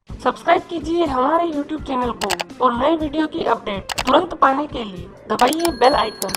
Subscribe कीजिए हमारे YouTube channel को और नए वीडियो की अपडेट तुरंत पाने के लिए दबाइए बेल आइकन।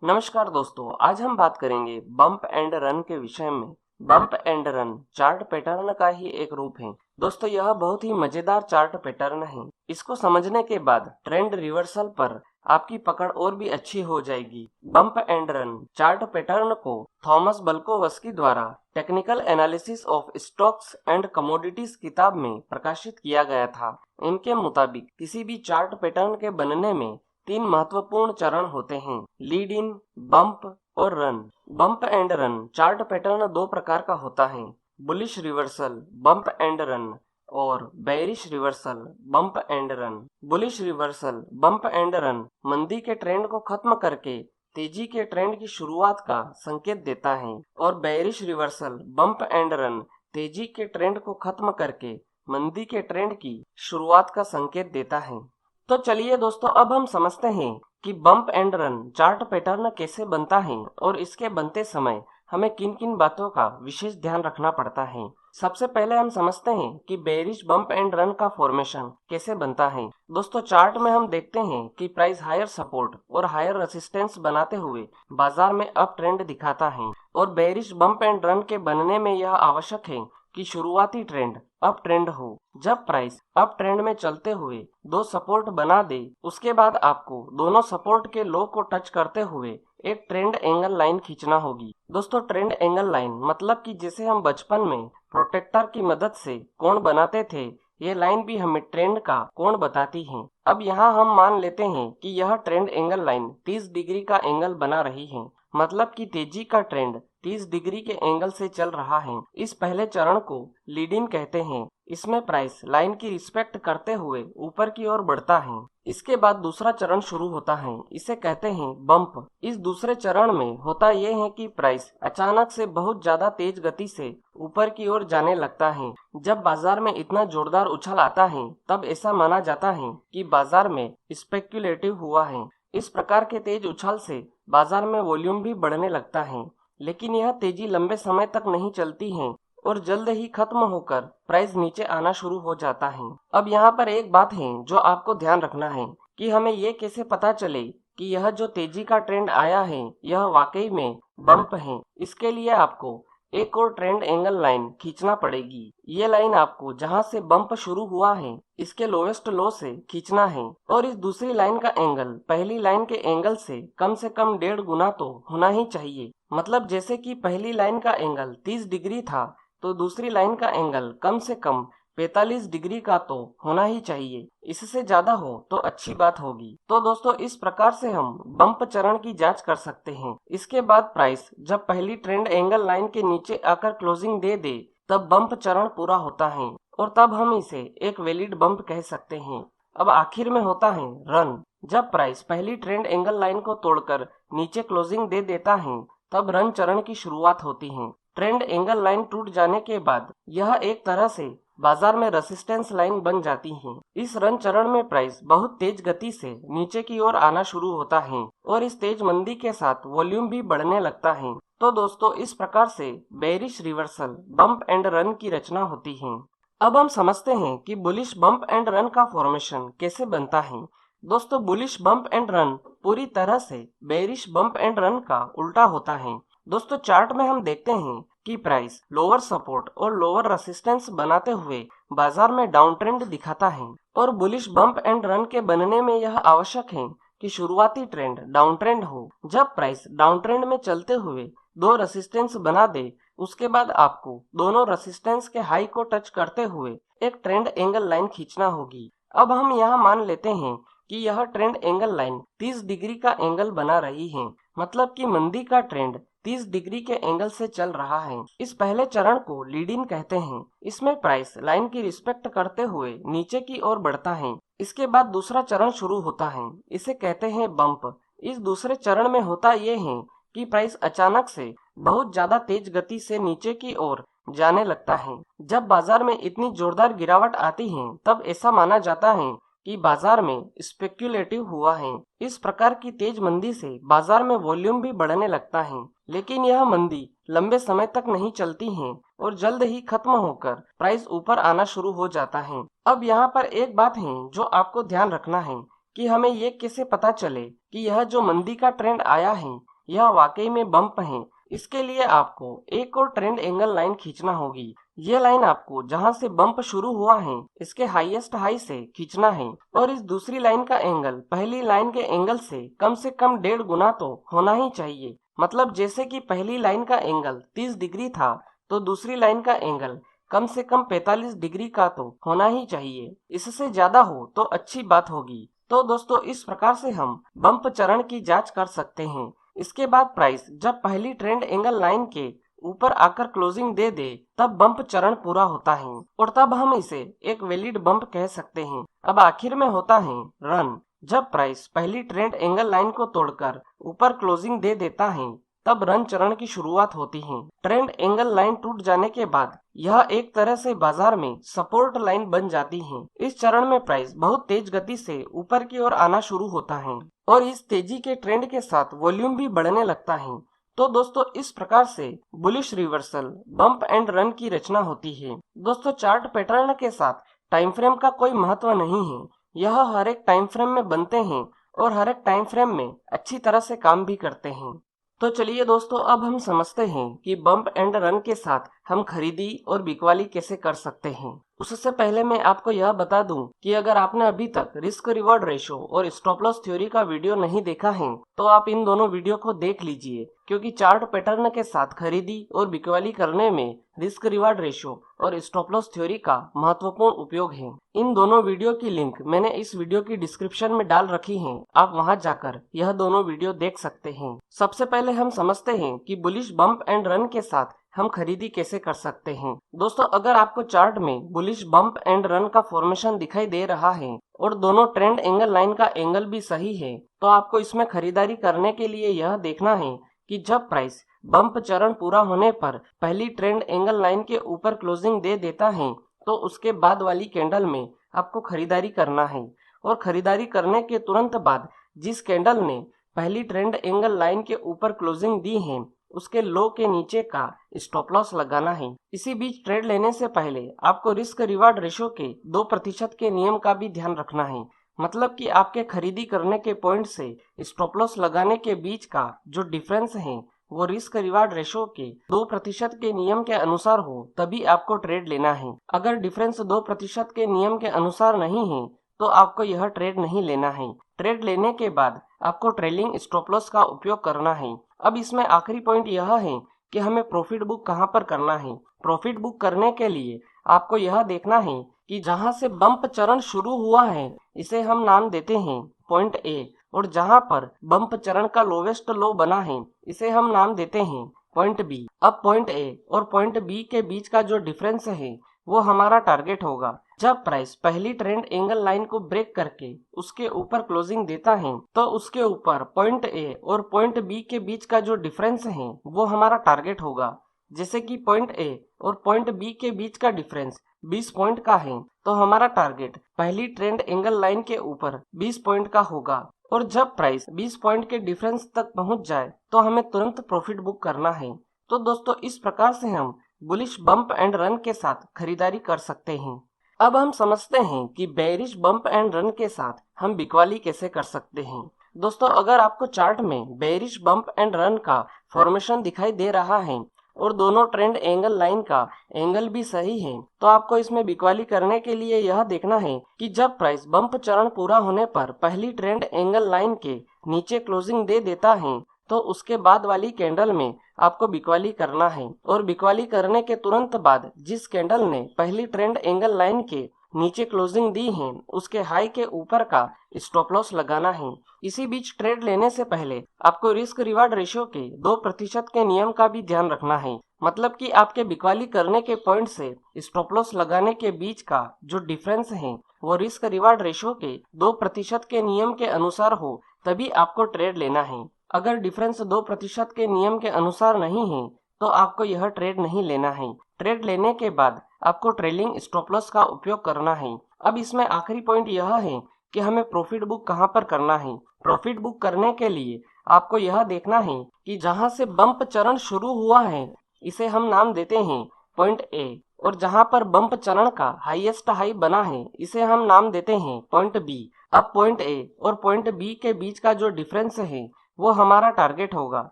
नमस्कार दोस्तों, आज हम बात करेंगे बम्प एंड रन के विषय में। Bump and run chart pattern का ही एक रूप है। दोस्तों, यह बहुत ही मजेदार चार्ट पैटर्न है। इसको समझने के बाद ट्रेंड रिवर्सल पर आपकी पकड़ और भी अच्छी हो जाएगी। Bump and run chart pattern को थॉमस बल्कोवस्की द्वारा technical analysis of stocks and commodities किताब में प्रकाशित किया गया था। इनके मुताबिक किसी भी चार्ट पैटर्न के बनने में 3 महत्वपूर्ण चरण होते हैं: लीड इन, बम्प और run. Bump and run chart pattern 2 प्रकार का होता है: bullish reversal bump and run और bearish reversal bump and run. Bullish reversal bump and run मंदी के ट्रेंड को खत्म करके तेजी के ट्रेंड की शुरुआत का संकेत देता है और bearish reversal bump and run तेजी के ट्रेंड को खत्म करके मंदी के ट्रेंड की शुरुआत का संकेत देता है। तो चलिए दोस्तों, अब हम समझते हैं कि bump and run chart pattern कैसे बनता है और इसके बनते समय हमें किन किन बातों का विशेष ध्यान रखना पड़ता है। सबसे पहले हम समझते हैं कि बेरिश बम्प एंड रन का फॉर्मेशन कैसे बनता है। दोस्तों, चार्ट में हम देखते हैं कि प्राइस हायर सपोर्ट और हायर रेसिस्टेंस बनाते हुए बाजार में अप ट्रेंड दिखाता है और बेरिश बम्प एंड रन के बनने में यह आवश्यक है कि शुरुआती ट्रेंड अप ट्रेंड हो। जब प्राइस अप ट्रेंड में चलते हुए 2 सपोर्ट बना दे, उसके बाद आपको दोनों सपोर्ट के लो को टच करते हुए एक ट्रेंड एंगल लाइन खींचना होगी। दोस्तों, ट्रेंड एंगल लाइन मतलब कि जिसे हम बचपन में प्रोटेक्टर की मदद से कोण बनाते थे, ये लाइन भी हमें ट्रेंड का कोण बताती है। अब यहाँ हम मान लेते हैं कि यह ट्रेंड एंगल लाइन 30 डिग्री का एंगल बना रही है, मतलब कि तेजी का ट्रेंड 30 डिग्री के एंगल से चल रहा है। इस पहले चरण को लीड इन कहते हैं। इसमें प्राइस लाइन की रिस्पेक्ट करते हुए ऊपर की ओर बढ़ता है। इसके बाद दूसरा चरण शुरू होता है, इसे कहते हैं बम्प। इस दूसरे चरण में होता यह है कि प्राइस अचानक से बहुत ज्यादा तेज गति से ऊपर की ओर जाने लगता है। जब बाजार में इतना जोरदार उछाल आता है, तब ऐसा माना जाता है कि बाजार में स्पेक्युलेटिव हुआ है। इस प्रकार के तेज उछाल से बाजार में वॉल्यूम भी बढ़ने लगता है, लेकिन यह तेजी लंबे समय तक नहीं चलती है और जल्द ही खत्म होकर प्राइस नीचे आना शुरू हो जाता है। अब यहाँ पर एक बात है जो आपको ध्यान रखना है कि हमें ये कैसे पता चले कि यह जो तेजी का ट्रेंड आया है यह वाकई में बम्प है। इसके लिए आपको एक और ट्रेंड एंगल लाइन खींचना पड़ेगी। ये लाइन आपको जहां से बम्प शुरू हुआ है इसके लोएस्ट लो से खींचना है और इस दूसरी लाइन का एंगल पहली लाइन के एंगल से कम 1.5 गुना तो होना ही चाहिए। मतलब जैसे कि पहली लाइन का एंगल 30 डिग्री था, तो दूसरी लाइन का एंगल कम से कम 45 डिग्री का तो होना ही चाहिए। इससे ज्यादा हो तो अच्छी बात होगी। तो दोस्तों, इस प्रकार से हम बम्प चरण की जांच कर सकते हैं। इसके बाद प्राइस जब पहली ट्रेंड एंगल लाइन के नीचे आकर क्लोजिंग दे दे, तब बम्प चरण पूरा होता है और तब हम इसे एक वैलिड बम्प कह सकते हैं। अब आखिर में होता है रन। जब प्राइस पहली ट्रेंड एंगल लाइन को तोड़कर नीचे क्लोजिंग दे देता है, तब रन चरण की शुरुआत होती है। ट्रेंड एंगल लाइन टूट जाने के बाद यह एक तरह से बाजार में रेसिस्टेंस लाइन बन जाती है। इस रन चरण में प्राइस बहुत तेज गति से नीचे की ओर आना शुरू होता है और इस तेज मंदी के साथ वॉल्यूम भी बढ़ने लगता है। तो दोस्तों, इस प्रकार से bearish reversal bump and run की रचना होती है। अब हम समझते हैं कि बुलिश बम्प एंड रन का फॉर्मेशन कैसे बनता है। दोस्तों, बुलिश बम्प एंड रन पूरी तरह से बेरिश बम्प एंड रन का उल्टा होता है। दोस्तों, चार्ट में हम देखते हैं कि प्राइस लोअर सपोर्ट और लोअर रेसिस्टेंस बनाते हुए बाजार में डाउन ट्रेंड दिखाता है और बुलिश बम्प एंड रन के बनने में यह आवश्यक है कि शुरुआती ट्रेंड डाउन ट्रेंड हो। जब प्राइस डाउन ट्रेंड में चलते हुए 2 रेसिस्टेंस बना दे, उसके बाद आपको दोनों रेसिस्टेंस के हाई को टच करते हुए एक ट्रेंड एंगल लाइन खींचना होगी। अब हम यहाँ मान लेते हैं कि यह ट्रेंड एंगल लाइन 30 डिग्री का एंगल बना रही है, मतलब कि मंदी का ट्रेंड 30 डिग्री के एंगल से चल रहा है। इस पहले चरण को लीड इन कहते हैं। इसमें प्राइस लाइन की रिस्पेक्ट करते हुए नीचे की ओर बढ़ता है। इसके बाद दूसरा चरण शुरू होता है, इसे कहते हैं बम्प। इस दूसरे चरण में होता ये है कि प्राइस अचानक से बहुत ज्यादा तेज गति से नीचे की ओर जाने लगता है। जब बाजार में इतनी जोरदार गिरावट आती है, तब ऐसा माना जाता है कि बाजार में स्पेक्युलेटिव हुआ है। इस प्रकार की तेज मंदी से बाजार में वॉल्यूम भी बढ़ने लगता है। लेकिन यह मंदी लंबे समय तक नहीं चलती है और जल्द ही खत्म होकर प्राइस ऊपर आना शुरू हो जाता है। अब यहाँ पर एक बात है जो आपको ध्यान रखना है कि हमें ये कैसे पता चले कि यह जो मंदी का ट्रेंड आया है यह वाकई में बम्प है। इसके लिए आपको एक और ट्रेंड एंगल लाइन खींचना होगी। ये लाइन आपको जहां से बम्प शुरू हुआ है इसके हाईएस्ट हाई से खींचना है और इस दूसरी लाइन का एंगल पहली लाइन के एंगल से कम 1.5 गुना तो होना ही चाहिए। मतलब जैसे कि पहली लाइन का एंगल 30 डिग्री था तो दूसरी लाइन का एंगल कम से कम 45 डिग्री का तो होना ही चाहिए। इससे ज्यादा हो तो अच्छी बात होगी। तो दोस्तों इस प्रकार से हम बम्प चरण की जांच कर सकते हैं। इसके बाद प्राइस जब पहली ट्रेंड एंगल लाइन के ऊपर आकर क्लोजिंग दे दे तब बम्प चरण पूरा होता है और तब हम इसे एक वैलिड बम्प कह सकते हैं। अब आखिर में होता है रन। जब प्राइस पहली ट्रेंड एंगल लाइन को तोड़कर ऊपर क्लोजिंग दे देता है तब रन चरण की शुरुआत होती है। ट्रेंड एंगल लाइन टूट जाने के बाद यह एक तरह से बाजार में सपोर्ट लाइन बन जाती है। इस चरण में प्राइस बहुत तेज गति से ऊपर की ओर आना शुरू होता है और इस तेजी के ट्रेंड के साथ वॉल्यूम भी बढ़ने लगता है। तो दोस्तों इस प्रकार से bullish reversal bump and run की रचना होती है। दोस्तों चार्ट पैटर्न के साथ टाइम फ्रेम का कोई महत्व नहीं है। यह हर एक टाइम फ्रेम में बनते हैं और हर एक टाइम फ्रेम में अच्छी तरह से काम भी करते हैं। तो चलिए दोस्तों अब हम समझते हैं कि बम्प एंड रन के साथ हम खरीदी और बिकवाली कैसे कर सकते हैं। उससे पहले मैं आपको यह बता दूं कि अगर आपने अभी तक रिस्क रिवॉर्ड रेशो और स्टॉप लॉस थ्योरी का वीडियो नहीं देखा है तो आप इन दोनों वीडियो को देख लीजिए, क्योंकि चार्ट पैटर्न के साथ खरीदी और बिकवाली करने में रिस्क रिवॉर्ड रेशो और स्टॉप लॉस थ्योरी का महत्वपूर्ण उपयोग है। इन दोनों वीडियो की लिंक मैंने इस वीडियो की डिस्क्रिप्शन में डाल रखी है, आप वहां जाकर यह दोनों वीडियो देख सकते हैं। सबसे पहले हम समझते हैं कि बुलिश बम्प एंड रन के साथ हम खरीदी कैसे कर सकते हैं। दोस्तों अगर आपको चार्ट में बुलिश बम्प एंड रन का फॉर्मेशन दिखाई दे रहा है और दोनों ट्रेंड एंगल लाइन का एंगल भी सही है तो आपको इसमें खरीदारी करने के लिए यह देखना है कि जब प्राइस बम्प चरण पूरा होने पर पहली ट्रेंड एंगल लाइन के ऊपर क्लोजिंग दे देता है तो उसके बाद वाली कैंडल में आपको खरीदारी करना है और खरीदारी करने के तुरंत बाद जिस कैंडल ने पहली ट्रेंड एंगल लाइन के ऊपर क्लोजिंग दी है उसके लो के नीचे का स्टॉप लॉस लगाना है। इसी बीच ट्रेड लेने से पहले आपको रिस्क रिवार्ड रेशो के 2% के नियम का भी ध्यान रखना है। मतलब कि आपके खरीदी करने के पॉइंट से स्टॉप लॉस लगाने के बीच का जो डिफरेंस है वो रिस्क रिवार्ड रेशो के 2% के नियम के अनुसार हो तभी आपको ट्रेड लेना है। अगर डिफरेंस 2% के नियम के अनुसार नहीं है तो आपको यह ट्रेड नहीं लेना है। ट्रेड लेने के बाद आपको ट्रेलिंग स्टॉप लॉस का उपयोग करना है। अब इसमें आखिरी पॉइंट यह है कि हमें प्रॉफिट बुक कहां पर करना है। प्रॉफिट बुक करने के लिए आपको यह देखना है कि जहां से बम्प चरण शुरू हुआ है इसे हम नाम देते हैं पॉइंट ए और जहां पर बम्प चरण का लोवेस्ट लो बना है इसे हम नाम देते हैं पॉइंट बी। अब पॉइंट ए और पॉइंट बी के बीच का जो डिफरेंस है वो हमारा टारगेट होगा। जब प्राइस पहली ट्रेंड एंगल लाइन को ब्रेक करके उसके ऊपर क्लोजिंग देता है तो उसके ऊपर पॉइंट ए और पॉइंट बी के बीच का जो डिफरेंस है वो हमारा टारगेट होगा। जैसे कि पॉइंट ए और पॉइंट बी के बीच का डिफरेंस 20 पॉइंट का है तो हमारा टारगेट पहली ट्रेंड एंगल लाइन के ऊपर 20 पॉइंट का होगा और जब प्राइस 20 पॉइंट के डिफरेंस तक पहुंच जाए तो हमें तुरंत प्रॉफिट बुक करना है। तो दोस्तों इस प्रकार से हम बुलिश बम्प एंड रन के साथ खरीदारी कर सकते हैं। अब हम समझते हैं कि बेरिश बम्प एंड रन के साथ हम बिकवाली कैसे कर सकते हैं। दोस्तों अगर आपको चार्ट में बेरिश बम्प एंड रन का फॉर्मेशन दिखाई दे रहा है और दोनों ट्रेंड एंगल लाइन का एंगल भी सही है तो आपको इसमें बिकवाली करने के लिए यह देखना है कि जब प्राइस बम्प चरण पूरा होने पर पहली ट्रेंड एंगल लाइन के नीचे क्लोजिंग दे देता है तो उसके बाद वाली कैंडल में आपको बिकवाली करना है और बिकवाली करने के तुरंत बाद जिस कैंडल ने पहली ट्रेंड एंगल लाइन के नीचे क्लोजिंग दी है उसके हाई के ऊपर का स्टॉप लॉस लगाना है। इसी बीच ट्रेड लेने से पहले आपको रिस्क रिवार्ड रेशियो के 2% के नियम का भी ध्यान रखना है। मतलब कि आपके बिकवाली करने के पॉइंट से स्टॉप लॉस लगाने के बीच का जो डिफरेंस है वो रिस्क रिवार्ड रेशियो के 2% के नियम के अनुसार हो तभी आपको ट्रेड लेना है। अगर डिफरेंस 2% के नियम के अनुसार नहीं है तो आपको यह ट्रेड नहीं लेना है। ट्रेड लेने के बाद आपको ट्रेलिंग स्टॉप लॉस का उपयोग करना है। अब इसमें आखिरी पॉइंट यह है कि हमें प्रॉफिट बुक कहां पर करना है। प्रॉफिट बुक करने के लिए आपको यह देखना है कि जहां से बम्प चरण शुरू हुआ है इसे हम नाम देते हैं पॉइंट ए, और जहां पर बम्प चरण का हाईएस्ट हाई बना है इसे हम नाम देते हैं पॉइंट बी। अब पॉइंट ए और पॉइंट बी के बीच का जो डिफरेंस है वो हमारा टारगेट होगा।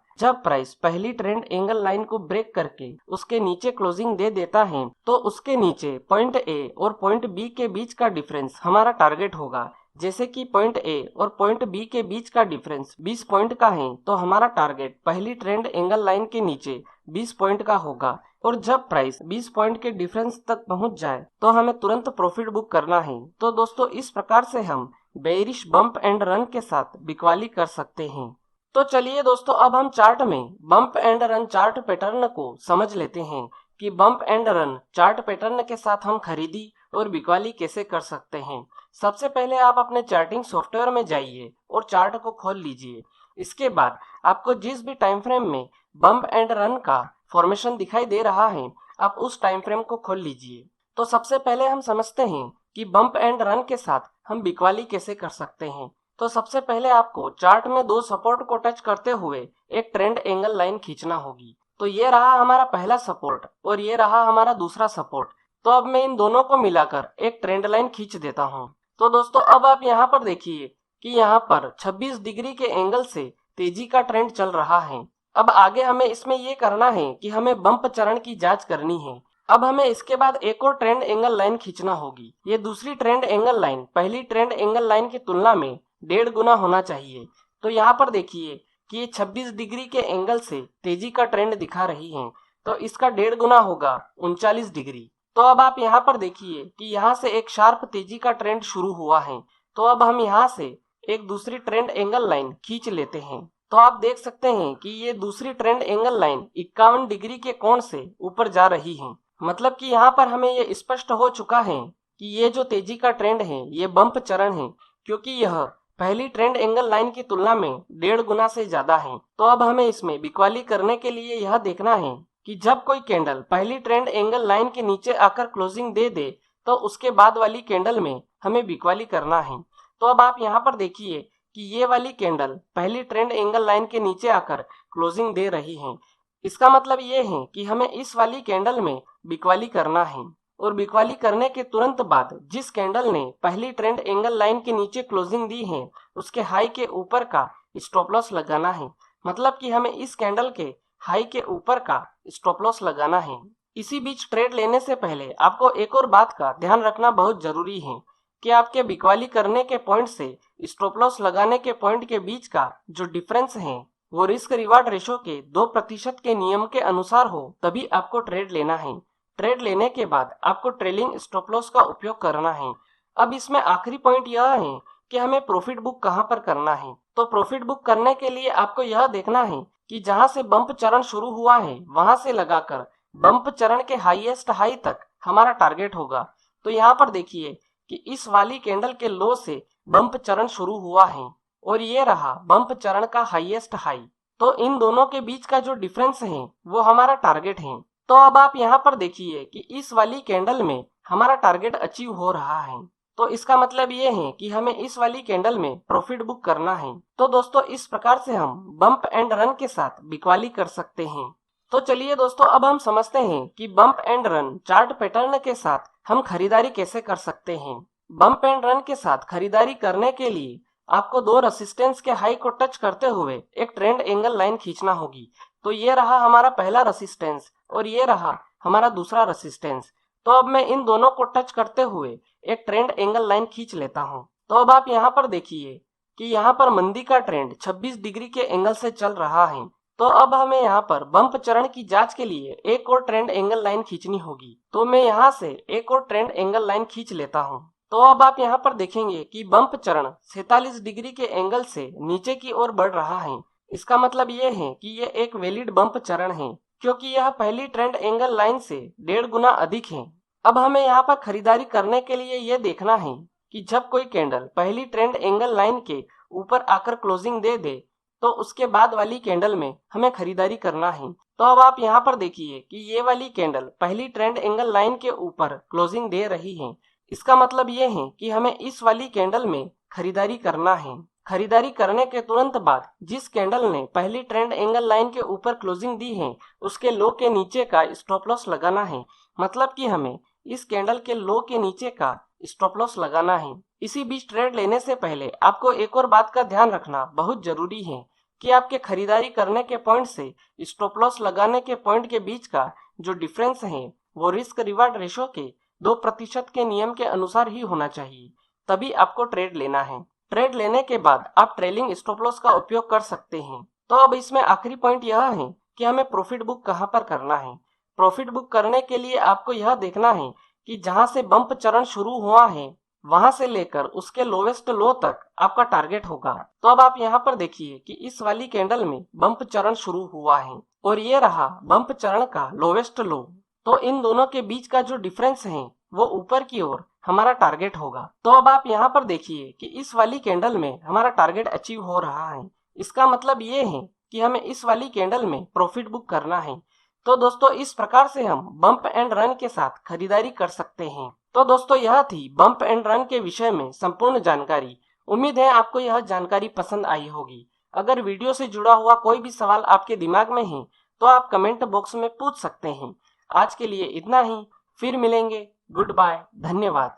जब प्राइस पहली ट्रेंड एंगल लाइन को ब्रेक करके उसके नीचे क्लोजिंग दे देता है तो उसके नीचे पॉइंट ए और पॉइंट बी के बीच का डिफरेंस हमारा टारगेट होगा। जैसे कि पॉइंट ए और पॉइंट बी के बीच का डिफरेंस 20 पॉइंट का है तो हमारा टारगेट पहली ट्रेंड एंगल लाइन के नीचे 20 पॉइंट का होगा। और जब प्राइस 20 पॉइंट के डिफरेंस तक पहुंच जाए तो हमें तुरंत प्रॉफिट बुक करना है। तो दोस्तों इस प्रकार से हम बेयरिश बम्प एंड रन के साथ बिकवाली कर सकते हैं। तो चलिए दोस्तों अब हम चार्ट में bump and run chart pattern को समझ लेते हैं कि bump and run chart pattern के साथ हम खरीदी और बिकवाली कैसे कर सकते हैं। सबसे पहले आप अपने चार्टिंग सॉफ्टवेयर में जाइए और चार्ट को खोल लीजिए। इसके बाद आपको जिस भी टाइम फ्रेम में बम्प एंड रन का फॉर्मेशन दिखाई दे रहा है आप उस टाइम फ्रेम को खोल लीजिए। तो सबसे पहले हम समझते हैं कि बम्प एंड रन के साथ हम बिकवाली कैसे कर सकते हैं। तो सबसे पहले आपको चार्ट में दो सपोर्ट को टच करते हुए एक ट्रेंड एंगल लाइन खींचना होगी। तो ये रहा हमारा पहला सपोर्ट और ये रहा हमारा दूसरा सपोर्ट। तो अब मैं इन दोनों को मिलाकर एक ट्रेंड लाइन खींच देता हूँ। तो दोस्तों अब आप यहाँ पर देखिए कि यहाँ पर 26 डिग्री के एंगल से तेजी का ट्रेंड चल रहा है। अब आगे हमें इसमें ये करना है कि हमें बम्प चरण की जांच करनी है। अब हमें इसके बाद एक और ट्रेंड एंगल लाइन खींचना होगी। ये दूसरी ट्रेंड एंगल लाइन पहली ट्रेंड एंगल लाइन की तुलना में 1.5 गुना होना चाहिए। तो यहाँ पर देखिए कि ये 26 डिग्री के एंगल से तेजी का ट्रेंड दिखा रही है तो इसका 1.5 गुना होगा 39 डिग्री। तो अब आप यहाँ पर देखिए कि यहाँ से एक शार्प तेजी का ट्रेंड शुरू हुआ है। तो अब हम यहाँ से एक दूसरी ट्रेंड एंगल लाइन खींच लेते हैं। तो आप देख सकते हैं कि ये दूसरी ट्रेंड एंगल लाइन 51 डिग्री के कोण से ऊपर जा रही है। मतलब कि यहाँ पर हमें ये स्पष्ट हो चुका है कि ये जो तेजी का ट्रेंड है ये बम्प चरण है, क्योंकि यह पहली ट्रेंड एंगल लाइन की तुलना में 1.5 गुना से ज्यादा है। तो अब हमें इसमें बिकवाली करने के लिए यह देखना है कि जब कोई कैंडल पहली ट्रेंड एंगल लाइन के नीचे आकर क्लोजिंग दे दे तो उसके बाद वाली कैंडल में हमें बिकवाली करना है। तो अब आप यहाँ पर देखिए कि ये वाली कैंडल पहली ट्रेंड एंगल लाइन के नीचे आकर क्लोजिंग दे रही है। इसका मतलब ये है कि हमें इस वाली कैंडल में बिकवाली करना है। और बिकवाली करने के तुरंत बाद जिस कैंडल ने पहली ट्रेंड एंगल लाइन के नीचे क्लोजिंग दी है उसके हाई के ऊपर का स्टॉप लॉस लगाना है। मतलब कि हमें इस कैंडल के हाई के ऊपर का स्टॉप लॉस लगाना है। इसी बीच ट्रेड लेने से पहले आपको एक और बात का ध्यान रखना बहुत जरूरी है कि आपके बिकवाली करने के पॉइंट से स्टॉप लॉस लगाने के पॉइंट के बीच का जो डिफरेंस है वो रिस्क रिवार्ड रेशो के 2% के नियम के अनुसार हो तभी आपको ट्रेड लेना है। ट्रेड लेने के बाद आपको ट्रेलिंग स्टॉप लॉस का उपयोग करना है। अब इसमें आखिरी पॉइंट यह है कि हमें प्रॉफिट बुक कहां पर करना है। तो प्रॉफिट बुक करने के लिए आपको यह देखना है कि जहां से बम्प चरण शुरू हुआ है वहां से लगाकर बम्प चरण के हाईएस्ट हाई तक हमारा टारगेट होगा। तो यहाँ पर देखिए कि इस वाली कैंडल के लो से बम्प चरण शुरू हुआ है और ये रहा बम्प चरण का हाईएस्ट हाई। तो इन दोनों के बीच का जो डिफरेंस है वो हमारा टारगेट है। तो अब आप यहाँ पर देखिए कि इस वाली कैंडल में हमारा टारगेट अचीव हो रहा है। तो इसका मतलब ये है कि हमें इस वाली कैंडल में प्रॉफिट बुक करना है। तो दोस्तों इस प्रकार से हम बम्प एंड रन के साथ बिकवाली कर सकते हैं। तो चलिए दोस्तों अब हम समझते हैं कि bump and run chart pattern के साथ हम खरीदारी कैसे कर सकते हैं। बम्प एंड रन के साथ खरीदारी करने के लिए आपको दो रेसिस्टेंस के हाई को टच करते हुए एक ट्रेंड एंगल लाइन खींचना होगी। तो ये रहा हमारा पहला रेसिस्टेंस और ये रहा हमारा दूसरा रेसिस्टेंस। तो अब मैं इन दोनों को टच करते हुए एक ट्रेंड एंगल लाइन खींच लेता हूँ। तो अब आप यहाँ पर देखिए कि यहाँ पर मंदी का ट्रेंड 26 डिग्री के एंगल से चल रहा है। तो अब हमें यहाँ पर बम्प चरण की जांच के लिए एक और ट्रेंड एंगल लाइन खींचनी होगी। तो मैं यहाँ से एक और ट्रेंड एंगल लाइन खींच लेता हूँ। तो अब आप यहाँ पर देखेंगे कि बम्प चरण 47 डिग्री के एंगल से नीचे की ओर बढ़ रहा है। इसका मतलब ये है कि ये एक वैलिड बम्प चरण है, क्योंकि यह पहली ट्रेंड एंगल लाइन से 1.5 गुना अधिक है। अब हमें यहाँ पर खरीदारी करने के लिए ये देखना है कि जब कोई कैंडल पहली ट्रेंड एंगल लाइन के ऊपर आकर क्लोजिंग दे दे तो उसके बाद वाली कैंडल में हमें खरीदारी करना है। तो अब आप यहाँ पर देखिए कि ये वाली कैंडल पहली ट्रेंड एंगल लाइन के ऊपर क्लोजिंग दे रही है। इसका मतलब ये है कि हमें इस वाली कैंडल में खरीदारी करना है। खरीदारी करने के तुरंत बाद जिस कैंडल ने पहली ट्रेंड एंगल लाइन के ऊपर क्लोजिंग दी है उसके लो के नीचे का स्टॉप लॉस लगाना है। मतलब कि हमें इस कैंडल के लो के नीचे का स्टॉप लॉस लगाना है। इसी बीच ट्रेड लेने से पहले आपको एक और बात का ध्यान रखना बहुत जरूरी है कि आपके खरीदारी करने के पॉइंट से स्टॉप लॉस लगाने के पॉइंट के बीच का जो डिफरेंस है वो रिस्क रिवार्ड रेशो के 2% के नियम के अनुसार ही होना चाहिए, तभी आपको ट्रेड लेना है। ट्रेड लेने के बाद आप ट्रेलिंग स्टॉप लॉस का उपयोग कर सकते हैं। तो अब इसमें आखिरी पॉइंट यह है कि हमें प्रॉफिट बुक कहां पर करना है। प्रॉफिट बुक करने के लिए आपको यह देखना है कि जहां से बम्प चरण शुरू हुआ है वहां से लेकर उसके लोवेस्ट लो तक आपका टारगेट होगा। तो अब आप यहाँ पर देखिए कि इस वाली कैंडल में बम्प चरण शुरू हुआ है और ये रहा बम्प चरण का लोवेस्ट लो। तो इन दोनों के बीच का जो डिफरेंस है वो ऊपर की ओर हमारा टारगेट होगा। तो अब आप यहाँ पर देखिए कि इस वाली कैंडल में हमारा टारगेट अचीव हो रहा है। इसका मतलब ये है कि हमें इस वाली कैंडल में प्रॉफिट बुक करना है। तो दोस्तों इस प्रकार से हम बम्प एंड रन के साथ खरीदारी कर सकते हैं। तो दोस्तों यह थी बम्प एंड रन के विषय में संपूर्ण जानकारी। उम्मीद है आपको यह जानकारी पसंद आई होगी। अगर वीडियो से जुड़ा हुआ कोई भी सवाल आपके दिमाग में है तो आप कमेंट बॉक्स में पूछ सकते हैं। आज के लिए इतना ही, फिर मिलेंगे। गुड बाय, धन्यवाद।